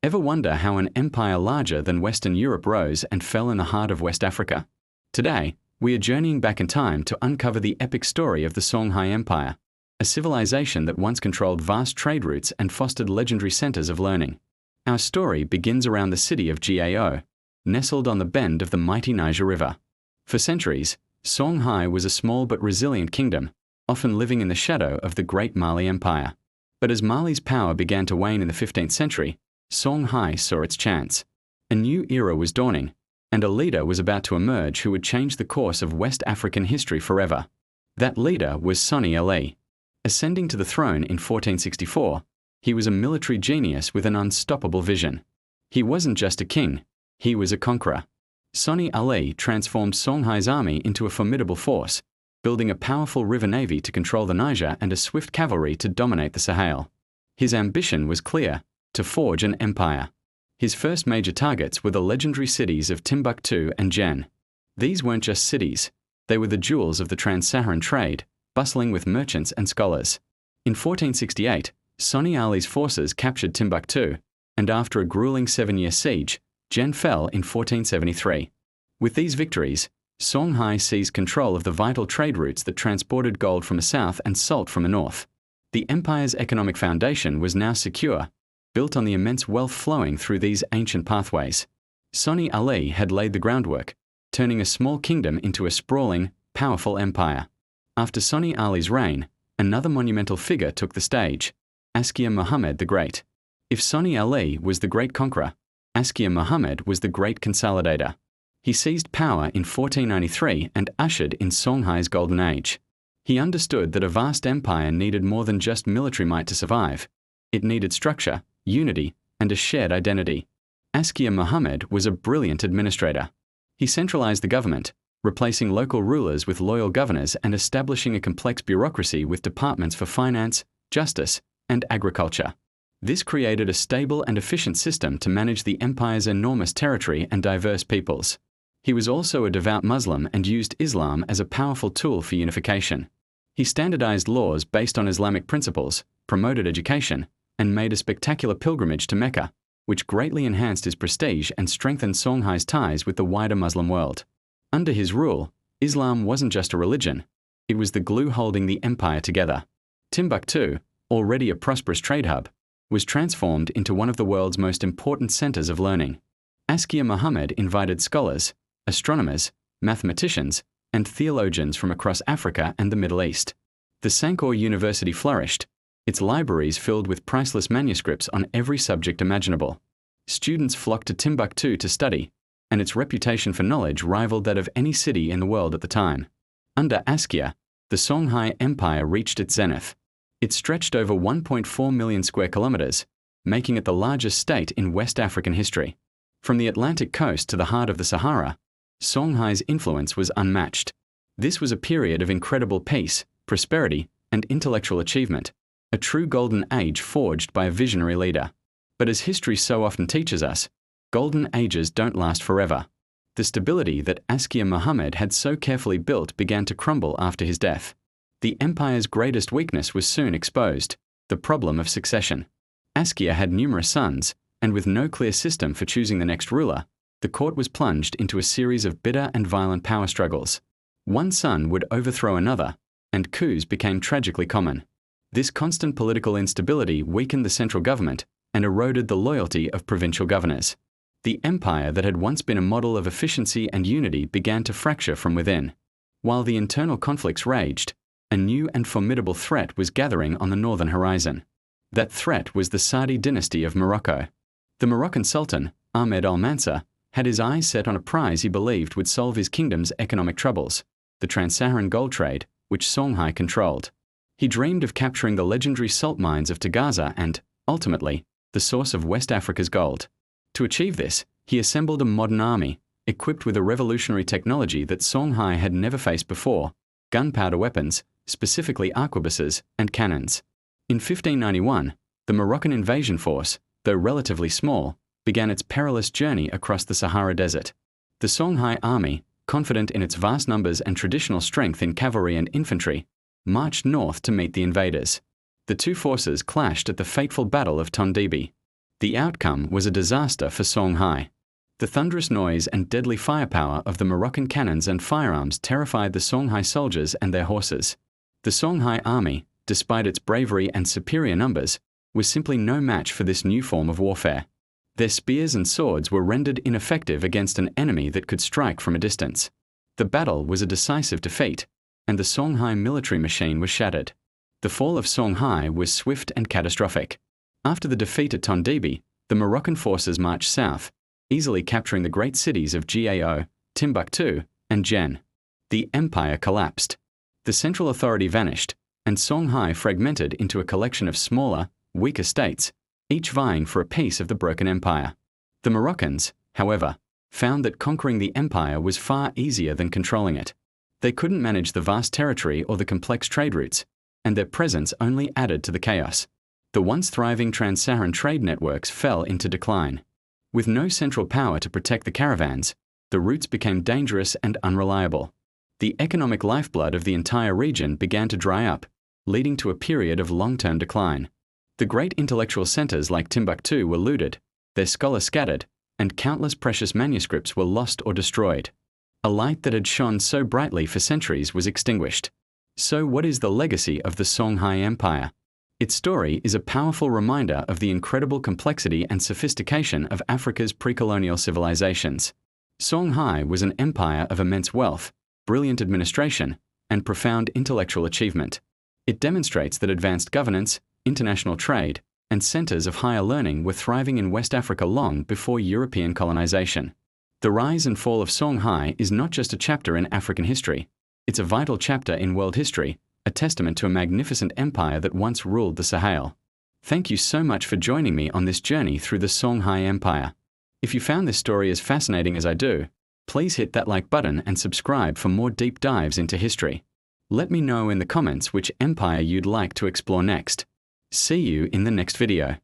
Ever wonder how an empire larger than Western Europe rose and fell in the heart of West Africa? Today, we are journeying back in time to uncover the epic story of the Songhai Empire, a civilization that once controlled vast trade routes and fostered legendary centers of learning. Our story begins around the city of Gao, nestled on the bend of the mighty Niger River. For centuries, Songhai was a small but resilient kingdom, often living in the shadow of the great Mali Empire. But as Mali's power began to wane in the 15th century, Songhai saw its chance. A new era was dawning, and a leader was about to emerge who would change the course of West African history forever. That leader was Sonni Ali. Ascending to the throne in 1464, he was a military genius with an unstoppable vision. He wasn't just a king, he was a conqueror. Sonni Ali transformed Songhai's army into a formidable force, building a powerful river navy to control the Niger and a swift cavalry to dominate the Sahel. His ambition was clear: to forge an empire. His first major targets were the legendary cities of Timbuktu and Jen. These weren't just cities, they were the jewels of the trans-Saharan trade, bustling with merchants and scholars. In 1468, Sonni Ali's forces captured Timbuktu, and after a grueling 7-year siege, Jen fell in 1473. With these victories, Songhai seized control of the vital trade routes that transported gold from the south and salt from the north. The empire's economic foundation was now secure, built on the immense wealth flowing through these ancient pathways. Sonni Ali had laid the groundwork, turning a small kingdom into a sprawling, powerful empire. After Sonni Ali's reign, another monumental figure took the stage: Askia Muhammad the Great. If Sonni Ali was the great conqueror, Askia Muhammad was the great consolidator. He seized power in 1493 and ushered in Songhai's golden age. He understood that a vast empire needed more than just military might to survive. It needed structure, unity, and a shared identity. Askia Muhammad was a brilliant administrator. He centralized the government, replacing local rulers with loyal governors and establishing a complex bureaucracy with departments for finance, justice, and agriculture. This created a stable and efficient system to manage the empire's enormous territory and diverse peoples. He was also a devout Muslim and used Islam as a powerful tool for unification. He standardized laws based on Islamic principles, promoted education, and made a spectacular pilgrimage to Mecca, which greatly enhanced his prestige and strengthened Songhai's ties with the wider Muslim world. Under his rule, Islam wasn't just a religion, it was the glue holding the empire together. Timbuktu, already a prosperous trade hub, was transformed into one of the world's most important centers of learning. Askia Muhammad invited scholars, astronomers, mathematicians, and theologians from across Africa and the Middle East. The Sankore University flourished, its libraries filled with priceless manuscripts on every subject imaginable. Students flocked to Timbuktu to study, and its reputation for knowledge rivaled that of any city in the world at the time. Under Askia, the Songhai Empire reached its zenith. It stretched over 1.4 million square kilometers, making it the largest state in West African history. From the Atlantic coast to the heart of the Sahara, Songhai's influence was unmatched. This was a period of incredible peace, prosperity, and intellectual achievement, a true golden age forged by a visionary leader. But as history so often teaches us, golden ages don't last forever. The stability that Askia Muhammad had so carefully built began to crumble after his death. The empire's greatest weakness was soon exposed: the problem of succession. Askia had numerous sons, and with no clear system for choosing the next ruler, the court was plunged into a series of bitter and violent power struggles. One son would overthrow another, and coups became tragically common. This constant political instability weakened the central government and eroded the loyalty of provincial governors. The empire that had once been a model of efficiency and unity began to fracture from within. While the internal conflicts raged, a new and formidable threat was gathering on the northern horizon. That threat was the Saadi dynasty of Morocco. The Moroccan Sultan, Ahmed al-Mansur, had his eyes set on a prize he believed would solve his kingdom's economic troubles: the trans-Saharan gold trade, which Songhai controlled. He dreamed of capturing the legendary salt mines of Tagaza and, ultimately, the source of West Africa's gold. To achieve this, he assembled a modern army, equipped with a revolutionary technology that Songhai had never faced before: gunpowder weapons, specifically arquebuses, and cannons. In 1591, the Moroccan invasion force, though relatively small, began its perilous journey across the Sahara Desert. The Songhai army, confident in its vast numbers and traditional strength in cavalry and infantry, marched north to meet the invaders. The two forces clashed at the fateful Battle of Tondibi. The outcome was a disaster for Songhai. The thunderous noise and deadly firepower of the Moroccan cannons and firearms terrified the Songhai soldiers and their horses. The Songhai army, despite its bravery and superior numbers, was simply no match for this new form of warfare. Their spears and swords were rendered ineffective against an enemy that could strike from a distance. The battle was a decisive defeat, and the Songhai military machine was shattered. The fall of Songhai was swift and catastrophic. After the defeat at Tondibi, the Moroccan forces marched south, easily capturing the great cities of Gao, Timbuktu, and Jen. The empire collapsed. The central authority vanished, and Songhai fragmented into a collection of smaller, weaker states, each vying for a piece of the broken empire. The Moroccans, however, found that conquering the empire was far easier than controlling it. They couldn't manage the vast territory or the complex trade routes, and their presence only added to the chaos. The once thriving trans-Saharan trade networks fell into decline. With no central power to protect the caravans, the routes became dangerous and unreliable. The economic lifeblood of the entire region began to dry up, leading to a period of long-term decline. The great intellectual centers like Timbuktu were looted, their scholars scattered, and countless precious manuscripts were lost or destroyed. A light that had shone so brightly for centuries was extinguished. So what is the legacy of the Songhai Empire? Its story is a powerful reminder of the incredible complexity and sophistication of Africa's pre-colonial civilizations. Songhai was an empire of immense wealth, brilliant administration, and profound intellectual achievement. It demonstrates that advanced governance, international trade, and centers of higher learning were thriving in West Africa long before European colonization. The rise and fall of Songhai is not just a chapter in African history. It's a vital chapter in world history, a testament to a magnificent empire that once ruled the Sahel. Thank you so much for joining me on this journey through the Songhai Empire. If you found this story as fascinating as I do, please hit that like button and subscribe for more deep dives into history. Let me know in the comments which empire you'd like to explore next. See you in the next video.